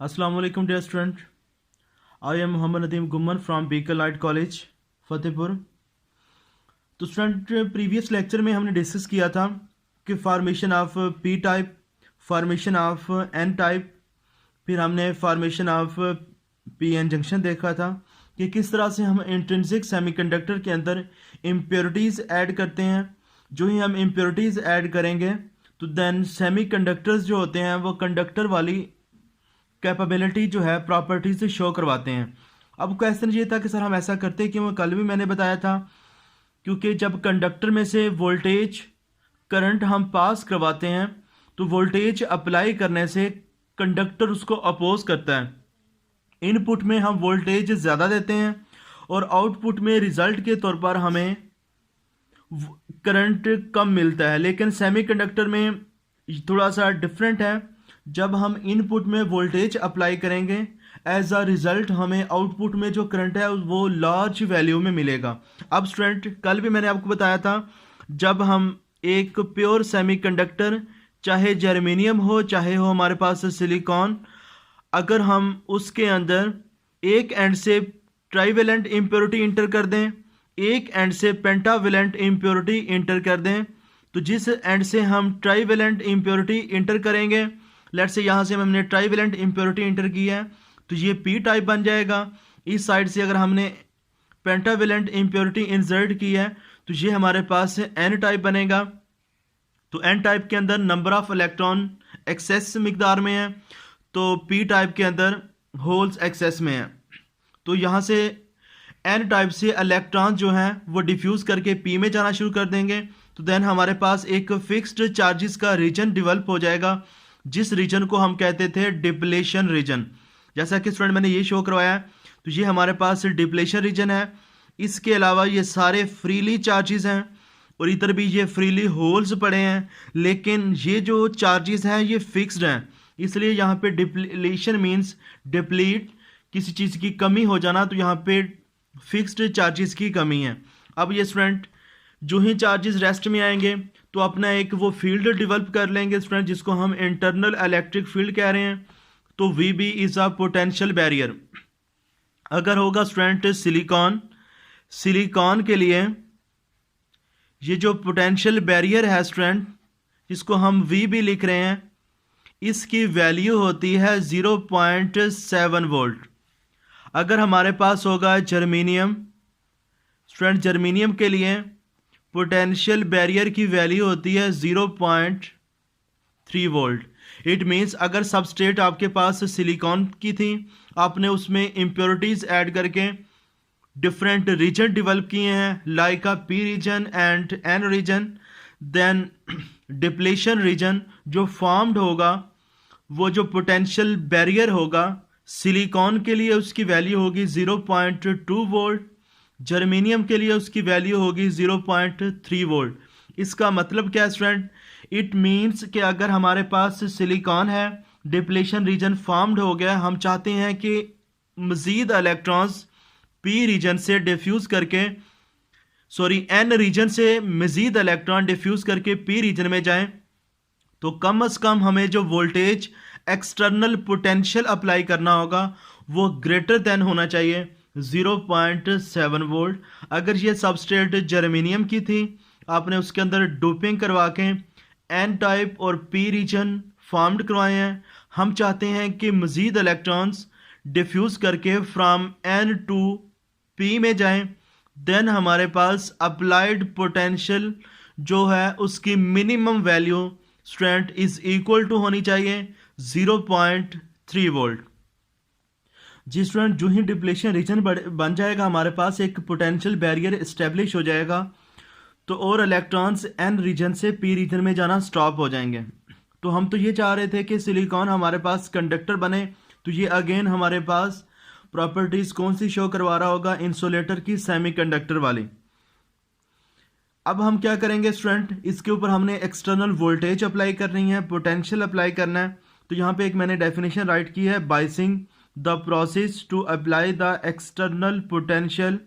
Assalamu alaikum dear student. I am Muhammad Nadeem Gumman from Baker Light College, Fatehpur. तो student previous lecture में हमने discuss किया था कि formation of P type, formation of N type, फिर हमने formation of P N junction देखा था कि किस तरह से हम इंट्रिंसिक सेमीकंडक्टर के अंदर इम्प्योरिटीज़ ऐड करते हैं। जो ही हम इम्प्योरिटीज़ ऐड करेंगे तो देन सेमीकंडक्टर्स जो होते हैं वो कंडक्टर वाली कैपेबिलिटी जो है प्रॉपर्टी से शो करवाते हैं। अब क्वेश्चन ये था कि सर हम ऐसा करते हैं कि वो कल भी मैंने बताया था, क्योंकि जब कंडक्टर में से वोल्टेज करंट हम पास करवाते हैं तो वोल्टेज अप्लाई करने से कंडक्टर उसको अपोज करता है। इनपुट में हम वोल्टेज ज़्यादा देते हैं और आउटपुट में रिजल्ट के तौर पर हमें करंट कम मिलता है। लेकिन सेमीकंडक्टर में थोड़ा सा डिफरेंट है। जब हम इनपुट में वोल्टेज अप्लाई करेंगे एज अ रिजल्ट हमें आउटपुट में जो करंट है वो लार्ज वैल्यू में मिलेगा। अब स्टूडेंट कल भी मैंने आपको बताया था, जब हम एक प्योर सेमीकंडक्टर चाहे जर्मेनियम हो चाहे हो हमारे पास सिलिकॉन, अगर हम उसके अंदर एक एंड से ट्राईवेलेंट इम्प्योरिटी इंटर कर दें, एक एंड से पेंटावेलेंट इम्प्योरिटी इंटर कर दें, तो जिस एंड से हम ट्राईवेलेंट इम्प्योरिटी इंटर करेंगे, लेट्स से यहाँ से हमने ट्राईवेलेंट इम्प्योरिटी इंटर की है तो ये पी टाइप बन जाएगा। इस साइड से अगर हमने पेंटावेलेंट इम्प्योरिटी इंसर्ट की है तो ये हमारे पास एन टाइप बनेगा। तो एन टाइप के अंदर नंबर ऑफ इलेक्ट्रॉन एक्सेस मिकदार में है, तो पी टाइप के अंदर होल्स एक्सेस में है। तो यहाँ से एन टाइप से इलेक्ट्रॉन जो हैं वो डिफ्यूज़ करके पी में जाना शुरू कर देंगे। तो देन हमारे पास एक फिक्स्ड चार्जेस का रीजन डेवलप हो जाएगा, जिस रीजन को हम कहते थे डिप्लेशन रीजन। जैसा कि स्टूडेंट मैंने ये शो करवाया है, तो ये हमारे पास डिप्लेशन रीजन है। इसके अलावा ये सारे फ्रीली चार्जेस हैं और इधर भी ये फ्रीली होल्स पड़े हैं, लेकिन ये जो चार्जेस हैं ये फिक्स्ड हैं। इसलिए यहाँ पे डिप्लेशन मीन्स डिप्लीट, किसी चीज़ की कमी हो जाना, तो यहाँ पे फिक्स्ड चार्जेस की कमी है। अब ये स्टूडेंट जो ही चार्जेस रेस्ट में आएंगे तो अपना एक वो फील्ड डेवलप कर लेंगे स्टूडेंट, जिसको हम इंटरनल इलेक्ट्रिक फील्ड कह रहे हैं। तो V B is a potential barrier. अगर होगा स्टूडेंट सिलिकॉन के लिए ये जो पोटेंशियल बैरियर है स्टूडेंट, जिसको हम वी बी लिख रहे हैं, इसकी वैल्यू होती है 0.7 वोल्ट। अगर हमारे पास होगा जर्मेनियम, स्टूडेंट जर्मेनियम के लिए पोटेंशियल बैरियर की वैल्यू होती है 0.3 वोल्ट। इट मीन्स अगर सबस्ट्रेट आपके पास सिलिकॉन की थी, आपने उसमें इम्प्योरिटीज़ ऐड करके डिफरेंट रीजन डेवलप किए हैं like a P region and N region, then depletion region जो फॉर्म्ड होगा, वो जो पोटेंशियल बैरियर होगा सिलिकॉन के लिए उसकी वैल्यू होगी 0.2 वोल्ट, जर्मेनियम के लिए उसकी वैल्यू होगी 0.3 वोल्ट। इसका मतलब क्या है स्टूडेंट? इट मीन्स कि अगर हमारे पास सिलिकॉन है, डिप्लेशन रीजन फॉर्म्ड हो गया, हम चाहते हैं कि मज़ीद इलेक्ट्रॉन्स पी रीजन से डिफ्यूज़ करके एन रीजन से मज़ीद इलेक्ट्रॉन डिफ्यूज़ करके पी रीजन में जाएं, तो कम से कम हमें जो वोल्टेज एक्सटर्नल पोटेंशियल अप्लाई करना होगा वो ग्रेटर देन होना चाहिए 0.7 वोल्ट। अगर ये सबस्ट्रेट जर्मेनियम की थी, आपने उसके अंदर डोपिंग करवा के एन टाइप और पी रीजन फॉर्म्ड करवाए हैं, हम चाहते हैं कि मज़ीद इलेक्ट्रॉन्स डिफ्यूज़ करके फ्रॉम एन टू पी में जाएं, देन हमारे पास अप्लाइड पोटेंशियल जो है उसकी minimum value student is equal to होनी चाहिए 0.3 वोल्ट। जी स्टूडेंट, जो ही डिप्लेशन रीजन बन जाएगा, हमारे पास एक पोटेंशियल बैरियर इस्टेब्लिश हो जाएगा, तो और इलेक्ट्रॉन्स एन रीजन से पी रीजन में जाना स्टॉप हो जाएंगे। तो हम तो ये चाह रहे थे कि सिलिकॉन हमारे पास कंडक्टर बने, तो ये अगेन हमारे पास प्रॉपर्टीज़ कौन सी शो करवा रहा होगा? इंसुलेटर की, सेमीकंडक्टर वाली। अब हम क्या करेंगे स्टूडेंट, इसके ऊपर हमने एक्सटर्नल वोल्टेज अप्लाई करनी है, पोटेंशियल अप्लाई करना है। तो यहाँ पे एक मैंने डेफिनेशन राइट की है, biasing the process to apply the external potential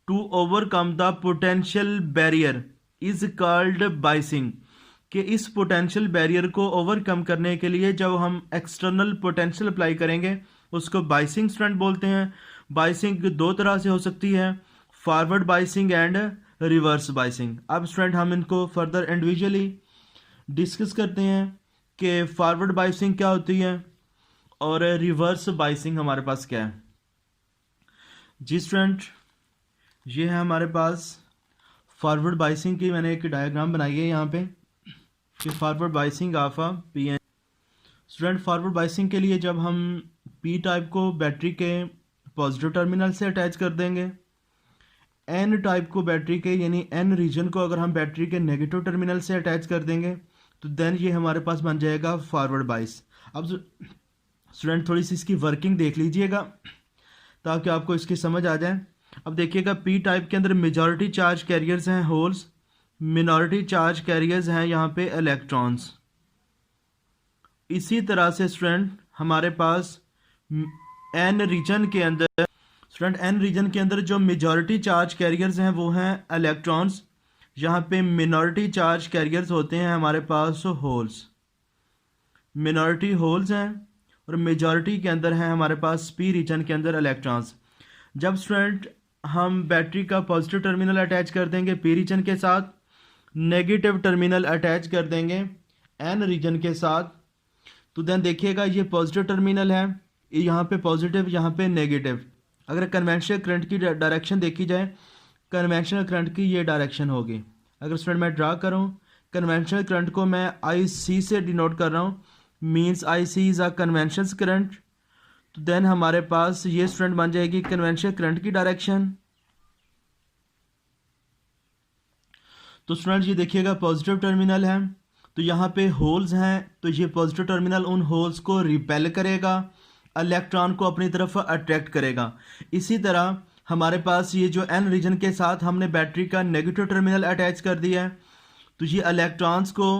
to overcome the potential barrier is called biasing. कि इस पोटेंशियल बैरियर को ओवरकम करने के लिए जब हम एक्सटर्नल पोटेंशियल अप्लाई करेंगे उसको बाइसिंग स्टूडेंट बोलते हैं। बाइसिंग दो तरह से हो सकती है, forward biasing and reverse biasing. अब स्टूडेंट हम इनको फर्दर इंडिविजुअली डिस्कस करते हैं कि फॉरवर्ड बाइसिंग क्या होती है और रिवर्स बाइसिंग हमारे पास क्या है। जी स्टूडेंट, ये है हमारे पास फॉरवर्ड बाइसिंग की मैंने एक डायग्राम बनाई है यहाँ पे कि forward biasing of a P N. Student, forward biasing के लिए जब हम पी टाइप को बैटरी के पॉजिटिव टर्मिनल से अटैच कर देंगे, एन टाइप को बैटरी के यानी एन रीजन को अगर हम बैटरी के नेगेटिव टर्मिनल से अटैच कर देंगे तो देन ये हमारे पास बन जाएगा फॉरवर्ड बाइस। अब स्टूडेंट थोड़ी सी इसकी वर्किंग देख लीजिएगा ताकि आपको इसकी समझ आ जाए। अब देखिएगा पी टाइप के अंदर मेजॉरिटी चार्ज कैरियर्स हैं होल्स, मिनॉरिटी चार्ज कैरियर्स हैं यहाँ पे इलेक्ट्रॉन्स। इसी तरह से स्टूडेंट हमारे पास एन रीजन के अंदर जो मेजॉरिटी चार्ज कैरियर्स हैं वो हैं इलेक्ट्रॉन्स, यहाँ पे मिनॉरिटी चार्ज कैरियर्स होते हैं हमारे पास होल्स। मिनॉरिटी होल्स हैं और मेजॉरिटी के अंदर हैं हमारे पास पी रीजन के अंदर इलेक्ट्रॉन्स। जब स्टूडेंट हम बैटरी का पॉजिटिव टर्मिनल अटैच कर देंगे पी रीजन के साथ, नेगेटिव टर्मिनल अटैच कर देंगे एन रीजन के साथ, तो देन देखिएगा ये पॉजिटिव टर्मिनल है, यहाँ पे पॉजिटिव यहाँ पे नेगेटिव। अगर कन्वेंशनल करंट की डायरेक्शन देखी जाए, कन्वेंशनल करंट की ये डायरेक्शन होगी। अगर स्टूडेंट मैं ड्रा करूँ कन्वेंशनल करंट को मैं आई सी से डिनोट कर रहा हूँ, means I C is a conventional current, तो देन हमारे पास ये स्टूडेंट बन जाएगी कन्वेंशनल करंट की डायरेक्शन। तो स्टूडेंट ये देखिएगा पॉजिटिव टर्मिनल है तो यहाँ पे होल्स हैं, तो ये पॉजिटिव टर्मिनल उन होल्स को रिपेल करेगा, इलेक्ट्रॉन को अपनी तरफ अट्रैक्ट करेगा। इसी तरह हमारे पास ये जो एन रीजन के साथ हमने बैटरी का नेगेटिव टर्मिनल अटैच कर दिया है तो ये इलेक्ट्रॉन्स को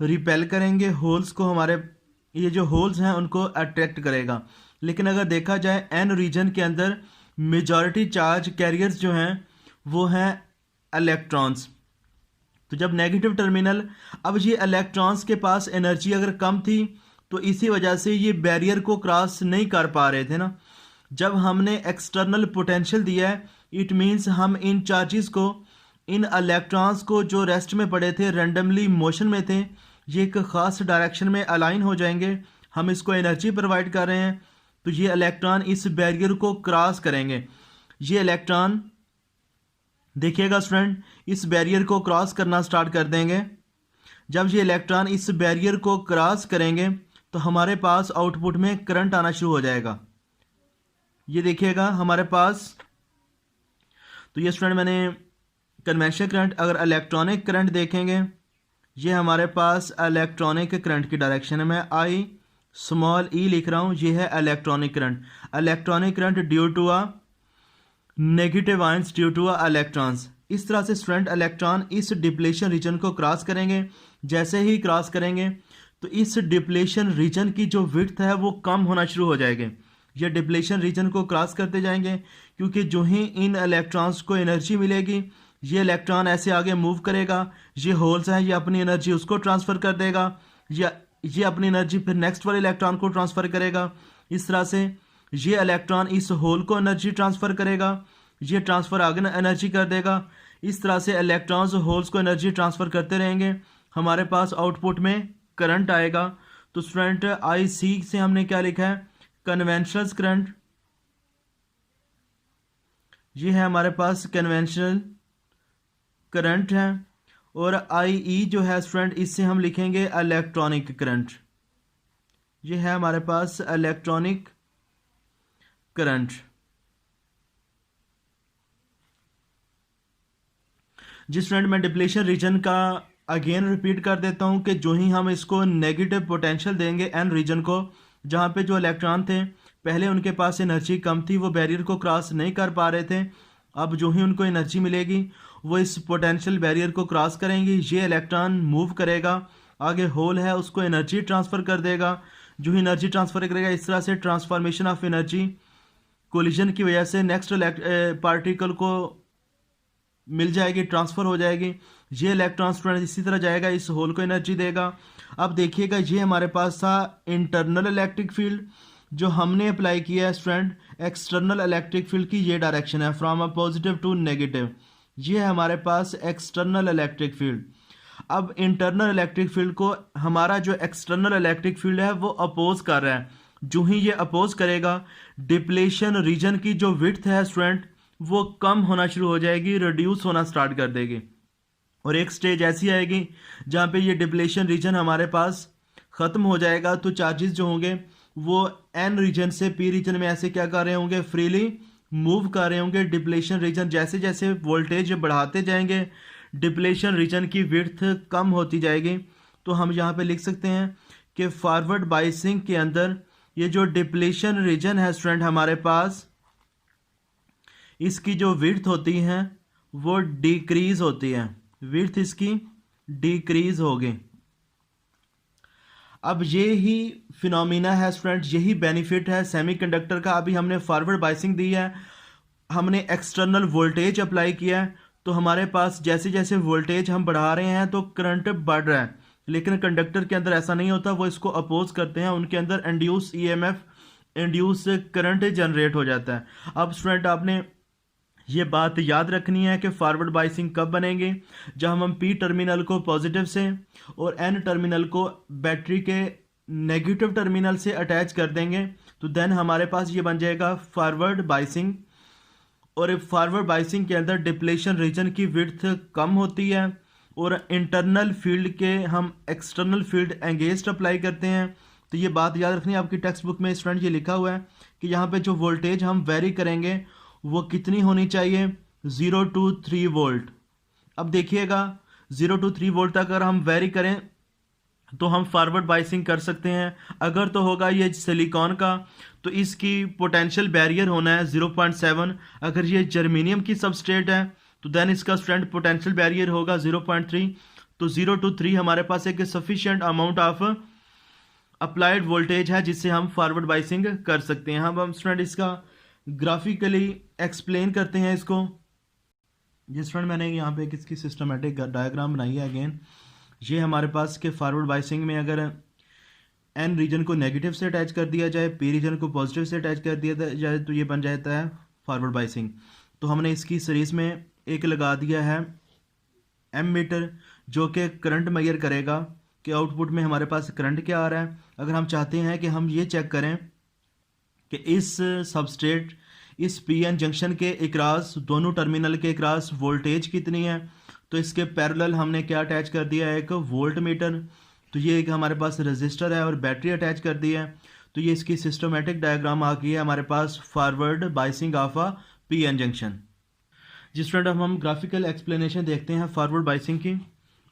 रिपेल करेंगे, होल्स को हमारे ये जो होल्स हैं उनको अट्रैक्ट करेगा। लेकिन अगर देखा जाए एन रीजन के अंदर मेजॉरिटी चार्ज कैरियर्स जो हैं वो हैं इलेक्ट्रॉन्स। तो जब नेगेटिव टर्मिनल, अब ये इलेक्ट्रॉन्स के पास एनर्जी अगर कम थी तो इसी वजह से ये बैरियर को क्रॉस नहीं कर पा रहे थे ना। जब हमने एक्सटर्नल पोटेंशियल दिया है इट मीन्स हम इन चार्जेस को, इन इलेक्ट्रॉन्स को जो रेस्ट में पड़े थे, रैंडमली मोशन में थे, ये एक ख़ास डायरेक्शन में अलाइन हो जाएंगे। हम इसको एनर्जी प्रोवाइड कर रहे हैं तो ये इलेक्ट्रॉन इस बैरियर को क्रॉस करेंगे। ये इलेक्ट्रॉन देखिएगा स्टूडेंट इस बैरियर को क्रॉस करना स्टार्ट कर देंगे। जब ये इलेक्ट्रॉन इस बैरियर को क्रॉस करेंगे तो हमारे पास आउटपुट में करंट आना शुरू हो जाएगा। ये देखिएगा हमारे पास, तो ये स्टूडेंट मैंने कन्वेंशनल करंट, अगर इलेक्ट्रॉनिक करंट देखेंगे ये हमारे पास इलेक्ट्रॉनिक करंट की डायरेक्शन है। मैं आई स्मॉल ई लिख रहा हूँ, ये है electronic current. Electronic current due to a negative ions due to a electrons. इस तरह से स्टूडेंट इलेक्ट्रॉन इस डिप्लेशन रीजन को क्रॉस करेंगे। जैसे ही क्रॉस करेंगे तो इस डिप्लेशन रीजन की जो विड्थ है वो कम होना शुरू हो जाएगी। ये डिप्लेशन रीजन को क्रॉस करते जाएंगे क्योंकि जो ही इन इलेक्ट्रॉन्स को एनर्जी मिलेगी ये इलेक्ट्रॉन ऐसे आगे मूव करेगा। ये होल्स हैं, ये अपनी एनर्जी उसको ट्रांसफ़र कर देगा, ये अपनी एनर्जी फिर नेक्स्ट वाले इलेक्ट्रॉन को ट्रांसफ़र करेगा। इस तरह से ये इलेक्ट्रॉन इस होल को एनर्जी ट्रांसफ़र करेगा, ये ट्रांसफ़र आगे एनर्जी कर देगा। इस तरह से इलेक्ट्रॉन्स होल्स को एनर्जी ट्रांसफ़र करते रहेंगे। हमारे पास आउटपुट में करंट आएगा। तो स्टूडेंट आई सी से हमने क्या लिखा है, कन्वेंशनल करंट। ये है हमारे पास कन्वेंशनल करंट है। और आई ई जो है स्टूडेंट इससे हम लिखेंगे इलेक्ट्रॉनिक करंट। ये है हमारे पास इलेक्ट्रॉनिक करंट। जिस स्टूडेंट मैं डिप्लेशन रीजन का अगेन रिपीट कर देता हूं कि जो ही हम इसको नेगेटिव पोटेंशियल देंगे एन रीजन को, जहां पे जो इलेक्ट्रॉन थे पहले उनके पास एनर्जी कम थी, वो बैरियर को क्रॉस नहीं कर पा रहे थे। अब जो ही उनको एनर्जी मिलेगी वो इस पोटेंशियल बैरियर को क्रॉस करेंगे। ये इलेक्ट्रॉन मूव करेगा, आगे होल है उसको एनर्जी ट्रांसफ़र कर देगा। जो ही एनर्जी ट्रांसफ़र करेगा इस तरह से ट्रांसफॉर्मेशन ऑफ एनर्जी कोलिजन की वजह से नेक्स्ट पार्टिकल को मिल जाएगी, ट्रांसफ़र हो जाएगी। ये इलेक्ट्रॉन स्टूडेंट इसी तरह जाएगा, इस होल को एनर्जी देगा। अब देखिएगा ये हमारे पास था इंटरनल इलेक्ट्रिक फील्ड, जो हमने अप्लाई किया है स्टूडेंट एक्सटर्नल इलेक्ट्रिक फील्ड की ये डायरेक्शन है, from a positive to negative. ये है हमारे पास एक्सटर्नल इलेक्ट्रिक फील्ड। अब इंटरनल इलेक्ट्रिक फील्ड को हमारा जो एक्सटर्नल इलेक्ट्रिक फील्ड है वो अपोज कर रहा है। जो ही ये अपोज करेगा, डिप्लेशन रीजन की जो विड्थ है स्टूडेंट वो कम होना शुरू हो जाएगी, रिड्यूस होना स्टार्ट कर देगी। और एक स्टेज ऐसी आएगी जहाँ पे ये डिप्लेशन रीजन हमारे पास ख़त्म हो जाएगा, तो चार्जेस जो होंगे वो एन रीजन से पी रीजन में ऐसे क्या कर रहे होंगे, फ्रीली मूव कर रहे होंगे। डिप्लेशन रीजन जैसे जैसे वोल्टेज बढ़ाते जाएंगे, डिप्लेशन रीजन की विड्थ कम होती जाएगी। तो हम यहाँ पे लिख सकते हैं कि फॉरवर्ड बाइसिंग के अंदर ये जो डिप्लेशन रीजन है स्टूडेंट हमारे पास, इसकी जो विड्थ होती है वो डिक्रीज होती है, विड्थ इसकी डिक्रीज होगी। अब ये ही फिनोमिना है स्टूडेंट, यही बेनिफिट है सेमीकंडक्टर का। अभी हमने फॉरवर्ड बाइसिंग दी है, हमने एक्सटर्नल वोल्टेज अप्लाई किया है, तो हमारे पास जैसे जैसे वोल्टेज हम बढ़ा रहे हैं तो करंट बढ़ रहा है। लेकिन कंडक्टर के अंदर ऐसा नहीं होता, वो इसको अपोज करते हैं, उनके अंदर induce EMF, induce current generate हो जाता है। अब स्टूडेंट आपने ये बात याद रखनी है कि फॉरवर्ड बाइसिंग कब बनेगी, जब हम पी टर्मिनल को पॉजिटिव से और एन टर्मिनल को बैटरी के नेगेटिव टर्मिनल से अटैच कर देंगे, तो देन हमारे पास ये बन जाएगा फॉरवर्ड बाइसिंग। और फॉरवर्ड बाइसिंग के अंदर डिप्लेशन रीजन की विड्थ कम होती है और इंटरनल फील्ड के हम एक्सटर्नल फील्ड एंगेस्ट अप्लाई करते हैं। तो ये बात याद रखनी है, आपकी टेक्स्ट बुक में स्टूडेंट ये लिखा हुआ है कि यहाँ पे जो वोल्टेज हम वेरी करेंगे वो कितनी होनी चाहिए, 0 to 3 वोल्ट। अब देखिएगा 0 to 3 वोल्ट तक अगर हम वेरी करें तो हम फॉरवर्ड बाइसिंग कर सकते हैं। अगर तो होगा ये सिलिकॉन का तो इसकी पोटेंशियल बैरियर होना है 0.7। अगर ये जर्मेनियम की सबस्ट्रेट है तो देन इसका स्ट्रेंथ पोटेंशियल बैरियर होगा 0.3। तो 0 to 3 हमारे पास एक sufficient amount of applied voltage है जिससे हम फॉरवर्ड बाइसिंग कर सकते हैं। हम स्टूडेंट इसका ग्राफिकली एक्सप्लेन करते हैं इसको। जिस फ्रेंड मैंने यहाँ पे किसकी सिस्टमेटिक डायग्राम बनाई है, अगेन ये हमारे पास के फॉरवर्ड बाइसिंग में अगर एन रीजन को नेगेटिव से अटैच कर दिया जाए, पी रीजन को पॉजिटिव से अटैच कर दिया जाए, तो ये बन जाता है फॉरवर्ड बाइसिंग। तो हमने इसकी सीरीज में एक लगा दिया है एम मीटर, जो कि करंट मेजर करेगा कि आउटपुट में हमारे पास करंट क्या आ रहा है। अगर हम चाहते हैं कि हम ये चेक करें कि इस सबस्ट्रेट, इस पीएन जंक्शन के इक्रास, दोनों टर्मिनल के इक्रास वोल्टेज कितनी है, तो इसके पैरेलल हमने क्या अटैच कर दिया है, एक वोल्ट मीटर। तो ये एक हमारे पास रजिस्टर है और बैटरी अटैच कर दी है। तो ये इसकी सिस्टमेटिक डायग्राम आ गई है हमारे पास forward biasing of a PN junction. जिस फ्रेंड हम ग्राफिकल एक्सप्लेनेशन देखते हैं फॉरवर्ड बाइसिंग की।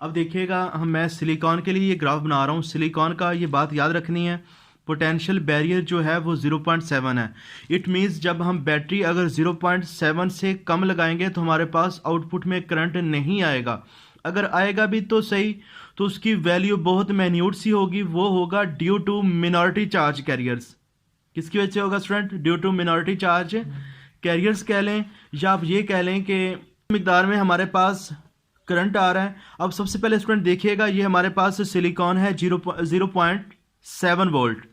अब देखिएगा मैं सिलिकॉन के लिए ये ग्राफ बना रहा हूँ। सिलिकॉन का ये बात याद रखनी है, पोटेंशियल बैरियर जो है वो 0.7 है। इट मीन्स जब हम बैटरी अगर 0.7 से कम लगाएंगे तो हमारे पास आउटपुट में करंट नहीं आएगा। अगर आएगा भी तो सही, तो उसकी वैल्यू बहुत मैन्यूट सी होगी, वो होगा due to minority charge carriers. किसकी वजह से होगा student? Due to minority charge carriers कह लें, या आप ये कह लें कि मिकदार में हमारे पास करंट आ रहा है। अब सबसे पहले स्टूडेंट देखिएगा, ये हमारे पास सिलिकॉन है 0.7 वोल्ट।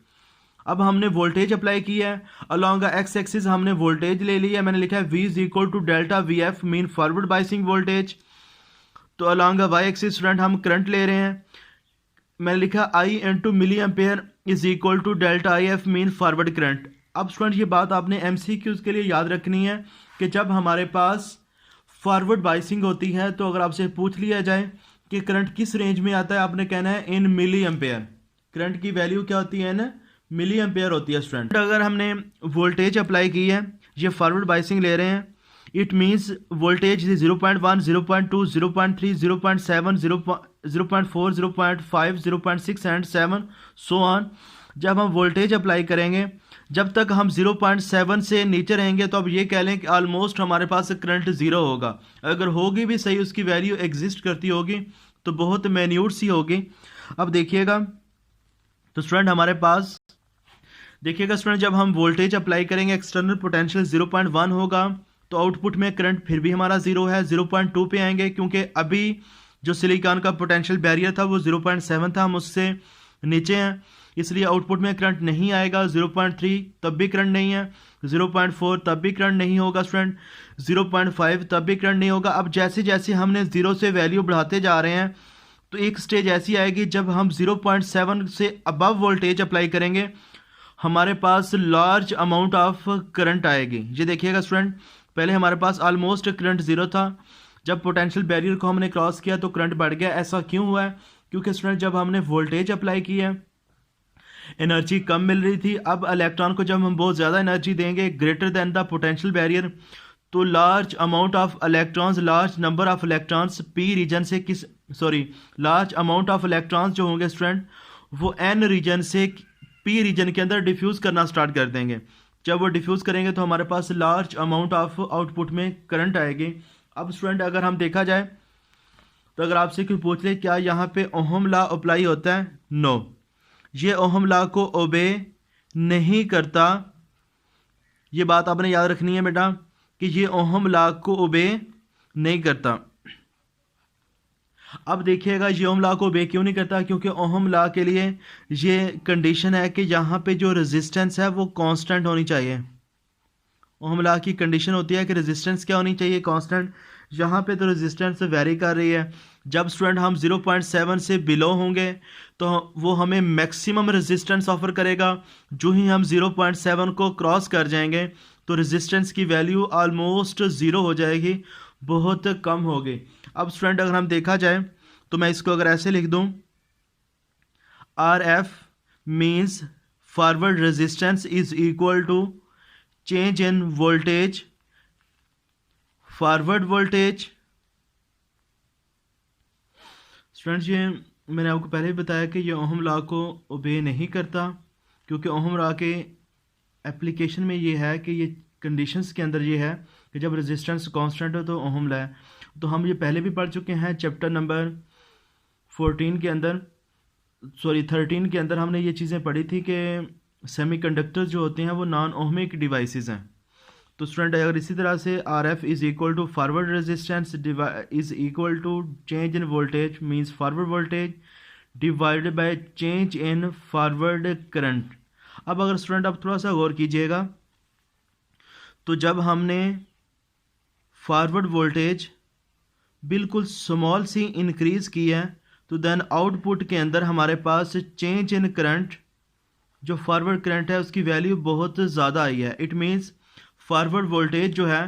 अब हमने वोल्टेज अप्लाई किया है, अलॉन्ग एक्स एक्सिस हमने वोल्टेज ले लिया है। मैंने लिखा है V is equal to delta V F, mean forward biasing voltage. तो अलॉन्ग वाई एक्सिस स्टूडेंट हम करंट ले रहे हैं, मैंने लिखा I into milliampere is equal to delta I F, mean forward current. अब स्टूडेंट ये बात आपने MCQs के लिए याद रखनी है कि जब हमारे पास फॉरवर्ड बाइसिंग होती है तो अगर आपसे पूछ लिया जाए कि करंट किस रेंज में आता है, आपने कहना है इन मिली एम्पेयर। करंट की वैल्यू क्या होती है ना, मिली एम्पेयर होती है स्टूडेंट। अगर हमने वोल्टेज अप्लाई की है, ये फॉरवर्ड बाइसिंग ले रहे हैं, it means voltage 0.1, 0.2, 0.3, 0.7, 0.4, 0.5, 0.6 and 7 so on. जब हम वोल्टेज अप्लाई करेंगे, जब तक हम 0.7 से नीचे रहेंगे तो अब ये कह लें कि ऑलमोस्ट हमारे पास करंट ज़ीरो होगा। अगर होगी भी सही, उसकी वैल्यू एग्जिस्ट करती होगी तो बहुत मैन्यूट सी होगी। अब देखिएगा तो स्टूडेंट हमारे पास देखिएगा स्टूडेंट, जब हम वोल्टेज अप्लाई करेंगे एक्सटर्नल पोटेंशियल 0.1 होगा, तो आउटपुट में करंट फिर भी हमारा 0 है, 0.2 पे आएंगे क्योंकि अभी जो सिलिकॉन का पोटेंशियल बैरियर था वो 0.7 था, हम उससे नीचे हैं, इसलिए आउटपुट में करंट नहीं आएगा। 0.3 तब भी करंट नहीं है, 0.4 तब भी करंट नहीं होगा स्टूडेंट, 0.5 तब भी करंट नहीं होगा। अब जैसे जैसे हमने 0 से वैल्यू बढ़ाते जा रहे हैं तो एक स्टेज ऐसी आएगी जब हम 0.7 से अबव वोल्टेज अप्लाई करेंगे, हमारे पास लार्ज अमाउंट ऑफ करंट आएगी। ये देखिएगा स्टूडेंट, पहले हमारे पास ऑलमोस्ट करंट 0 था, जब पोटेंशियल बैरियर को हमने क्रॉस किया तो करंट बढ़ गया। ऐसा क्यों हुआ है? क्योंकि स्टूडेंट जब हमने वोल्टेज अप्लाई की है एनर्जी कम मिल रही थी, अब इलेक्ट्रॉन को जब हम बहुत ज़्यादा एनर्जी देंगे greater than the potential barrier, तो large amount of electrons, large number of electrons P region से लार्ज अमाउंट ऑफ इलेक्ट्रॉन्स जो होंगे स्टूडेंट वो एन रीजन से पी रीजन के अंदर डिफ्यूज़ करना स्टार्ट कर देंगे। जब वो डिफ्यूज़ करेंगे तो हमारे पास लार्ज अमाउंट ऑफ आउटपुट में करंट आएगी। अब स्टूडेंट अगर हम देखा जाए तो अगर आपसे कोई पूछ ले क्या यहाँ पे ओहम लॉ अप्लाई होता है, नो, ये ओहम लॉ को ओबे नहीं करता। ये बात आपने याद रखनी है बेटा कि ये ओहम लॉ को ओबे नहीं करता। अब देखिएगा ये ओहम लॉ को ओबे क्यों नहीं करता, क्योंकि ओहम लॉ के लिए ये कंडीशन है कि यहाँ पे जो रेजिस्टेंस है वो कांस्टेंट होनी चाहिए। ओहम लॉ की कंडीशन होती है कि रेजिस्टेंस क्या होनी चाहिए, कांस्टेंट। यहाँ पे तो रेजिस्टेंस वेरी कर रही है। जब स्टूडेंट हम 0.7 से बिलो होंगे तो वो हमें मैक्सिमम रेजिस्टेंस ऑफर करेगा। जो ही हम 0.7 को क्रॉस कर जाएंगे तो रेजिस्टेंस की वैल्यू ऑलमोस्ट 0 हो जाएगी, बहुत कम होगी। अब स्टूडेंट अगर हम देखा जाए तो मैं इसको अगर ऐसे लिख दूं, R F means forward resistance is equal to change in voltage, forward voltage. Students ये मैंने आपको पहले ही बताया कि ये ओहम लॉ को ओबे नहीं करता, क्योंकि ओहम लॉ के एप्लीकेशन में ये है कि ये कंडीशंस के अंदर ये है कि जब रेजिस्टेंस कांस्टेंट हो तो ओहम लॉ है। तो हम ये पहले भी पढ़ चुके हैं चैप्टर नंबर 13 के अंदर हमने ये चीज़ें पढ़ी थी कि सेमीकंडक्टर्स जो होते हैं वो नॉन ओहमिक डिवाइसेस हैं। तो स्टूडेंट अगर इसी तरह से R F is equal to forward resistance is equal to change in voltage means forward voltage divided by change in forward current. अब अगर स्टूडेंट आप थोड़ा सा गौर कीजिएगा तो जब हमने फॉरवर्ड वोल्टेज बिल्कुल स्मॉल सी इंक्रीज़ की है तो देन आउटपुट के अंदर हमारे पास चेंज इन करंट, जो फॉरवर्ड करंट है उसकी वैल्यू बहुत ज़्यादा आई है। इट मीन्स फॉरवर्ड वोल्टेज जो है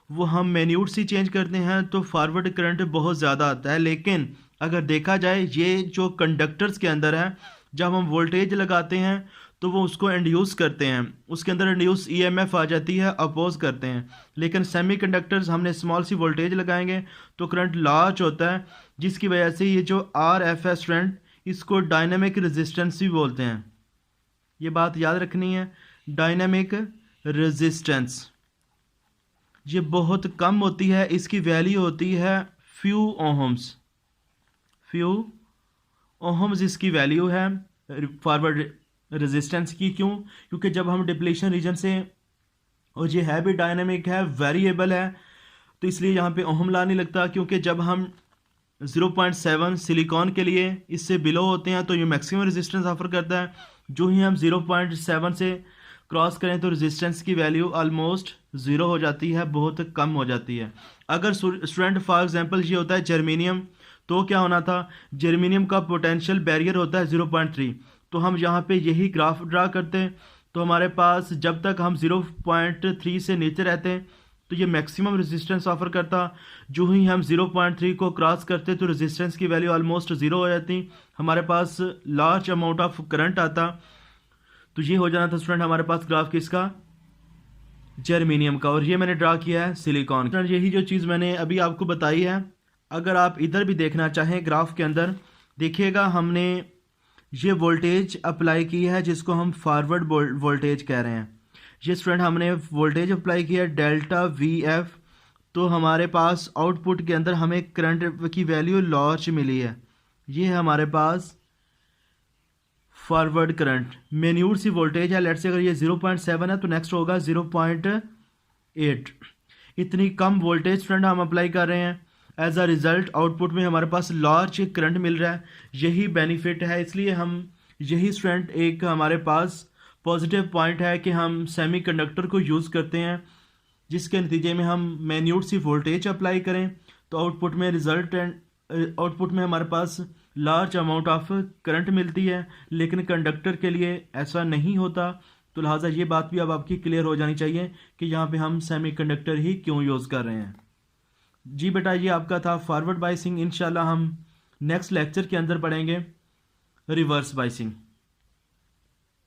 वो हम मैन्यूट से चेंज करते हैं तो फॉरवर्ड करंट बहुत ज़्यादा आता है। लेकिन अगर देखा जाए ये जो कंडक्टर्स के अंदर है, जब हम वोल्टेज लगाते हैं तो वो उसको इंड्यूस करते हैं, उसके अंदर इंड्यूस ईएमएफ आ जाती है, अपोज करते हैं। लेकिन सेमीकंडक्टर्स हमने स्मॉल सी वोल्टेज लगाएंगे तो करंट लार्ज होता है, जिसकी वजह से ये जो आर एफ है स्टूडेंट इसको डायनेमिक रेजिस्टेंस भी बोलते हैं। ये बात याद रखनी है, डायनेमिक रेजिस्टेंस ये बहुत कम होती है, इसकी वैल्यू होती है फ्यू ओहम्स इसकी वैल्यू है फॉरवर्ड रेजिस्टेंस की। क्यों? क्योंकि जब हम डिप्लीशन रीजन से, और ये है भी डायनामिक है, वेरिएबल है, तो इसलिए यहाँ पे ओहम लॉ नहीं लगता। क्योंकि जब हम 0.7 सिलिकॉन के लिए इससे बिलो होते हैं तो ये मैक्सिमम रेजिस्टेंस ऑफर करता है। जो ही हम 0.7 से क्रॉस करें तो रेजिस्टेंस की वैल्यू ऑलमोस्ट 0 हो जाती है, बहुत कम हो जाती है। अगर स्टूडेंट फॉर एग्जांपल ये होता है जर्मेनियम, तो क्या होना था, जर्मेनियम का पोटेंशियल बैरियर होता है 0.3, तो हम यहाँ पे यही ग्राफ ड्रा करते हैं तो हमारे पास जब तक हम 0.3 से नीचे रहते हैं तो ये मैक्सिमम रेजिस्टेंस ऑफर करता। जो ही हम 0.3 को क्रॉस करते तो रेजिस्टेंस की वैल्यू ऑलमोस्ट 0 हो जाती, हमारे पास लार्ज अमाउंट ऑफ करंट आता। तो ये हो जाना था स्टूडेंट हमारे पास ग्राफ किसका, जर्मेनियम का, और ये मैंने ड्रा किया है सिलिकॉन का। यही जो चीज़ मैंने अभी आपको बताई है, अगर आप इधर भी देखना चाहें ग्राफ के अंदर देखिएगा, हमने ये वोल्टेज अप्लाई की है जिसको हम फॉरवर्ड वोल्टेज कह रहे हैं। ये स्टूडेंट हमने वोल्टेज अप्लाई किया है डेल्टा वी एफ, तो हमारे पास आउटपुट के अंदर हमें करंट की वैल्यू लार्ज मिली है। ये है हमारे पास फॉरवर्ड करंट, मैन्यूट सी वोल्टेज है। लेट्स से अगर ये 0.7 है तो नेक्स्ट होगा 0.8। इतनी कम वोल्टेज फ्रंट हम अप्लाई कर रहे हैं, एज अ रिज़ल्ट आउटपुट में हमारे पास लार्ज करंट मिल रहा है। यही बेनिफिट है, इसलिए हम यही स्टूडेंट एक हमारे पास पॉजिटिव पॉइंट है कि हम सेमीकंडक्टर को यूज़ करते हैं, जिसके नतीजे में हम मैन्यूट सी वोल्टेज अप्लाई करें तो आउटपुट में आउटपुट में हमारे पास लार्ज अमाउंट ऑफ करंट मिलती है, लेकिन कंडक्टर के लिए ऐसा नहीं होता। तो लिहाजा ये बात भी अब आपकी क्लियर हो जानी चाहिए कि यहाँ पे हम सेमीकंडक्टर ही क्यों यूज़ कर रहे हैं। जी बेटा, ये आपका था फॉरवर्ड बाइसिंग। इंशाल्लाह हम नेक्स्ट लेक्चर के अंदर पढ़ेंगे रिवर्स बाइसिंग।